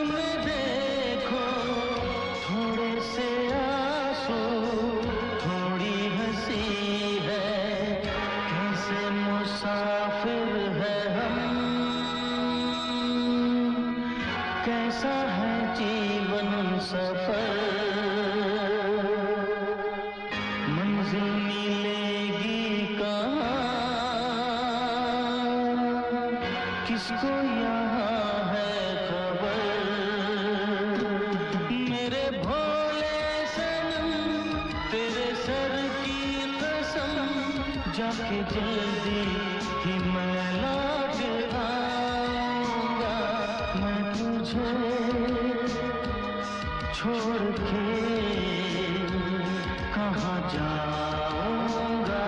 में देखो थोड़े से आंसू, थोड़ी हंसी है, कैसे मुसाफिर है हम, कैसा है जीवन सफर। मंजिल मिलेगी कहाँ, किसको यहाँ है खबर। मेरे भोले सनम तेरे सर की कसम, जाके जल्दी ही मैं लौट आऊंगा। मैं तुझे छोड़ के कहाँ जाऊंगा।